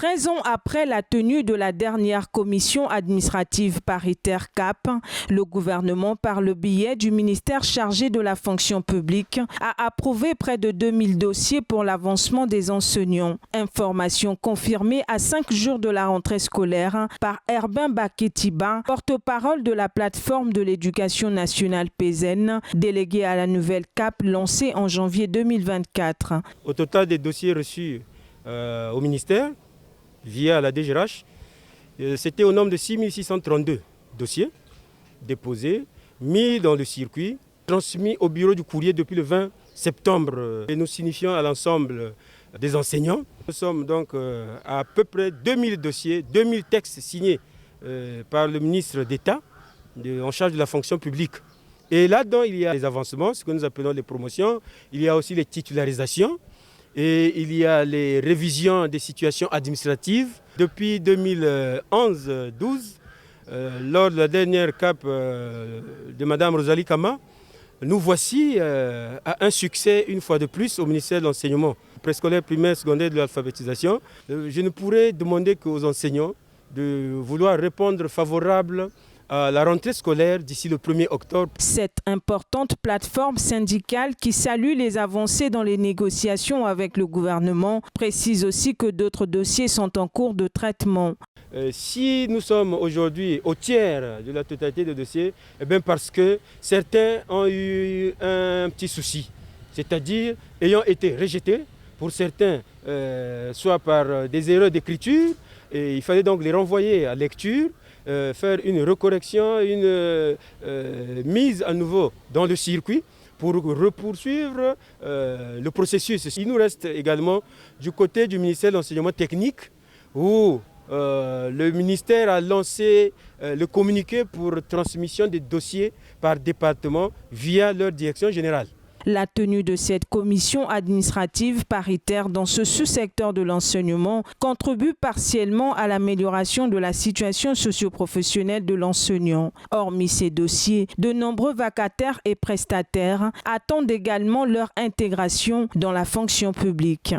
13 ans après la tenue de la dernière commission administrative paritaire CAP, le gouvernement, par le biais du ministère chargé de la fonction publique, a approuvé près de 2000 dossiers pour l'avancement des enseignants. Information confirmée à 5 jours de la rentrée scolaire par Herbin Baketiba, porte-parole de la plateforme de l'éducation nationale PZN, délégué à la nouvelle CAP lancée en janvier 2024. Au total des dossiers reçus au ministère, via la DGRH, c'était au nombre de 6632 dossiers déposés, mis dans le circuit, transmis au bureau du courrier depuis le 20 septembre. Et nous signifions à l'ensemble des enseignants. Nous sommes donc à peu près 2000 dossiers, 2000 textes signés par le ministre d'État en charge de la fonction publique. Et là-dedans, il y a les avancements, ce que nous appelons les promotions, il y a aussi les titularisations, et il y a les révisions des situations administratives. Depuis 2011-12, lors de la dernière CAP de Mme Rosalie Kama, nous voici à un succès une fois de plus au ministère de l'Enseignement préscolaire, primaire, secondaire, de l'alphabétisation. Je ne pourrais demander qu'aux enseignants de vouloir répondre favorable à la rentrée scolaire d'ici le 1er octobre. Cette importante plateforme syndicale qui salue les avancées dans les négociations avec le gouvernement précise aussi que d'autres dossiers sont en cours de traitement. Si nous sommes aujourd'hui au tiers de la totalité des dossiers, eh bien parce que certains ont eu un petit souci, c'est-à-dire ayant été rejetés, pour certains, soit par des erreurs d'écriture, et il fallait donc les renvoyer à lecture, faire une recorrection, une mise à nouveau dans le circuit pour poursuivre le processus. Il nous reste également du côté du ministère de l'Enseignement technique où le ministère a lancé le communiqué pour transmission des dossiers par département via leur direction générale. La tenue de cette commission administrative paritaire dans ce sous-secteur de l'enseignement contribue partiellement à l'amélioration de la situation socio-professionnelle de l'enseignant. Hormis ces dossiers, de nombreux vacataires et prestataires attendent également leur intégration dans la fonction publique.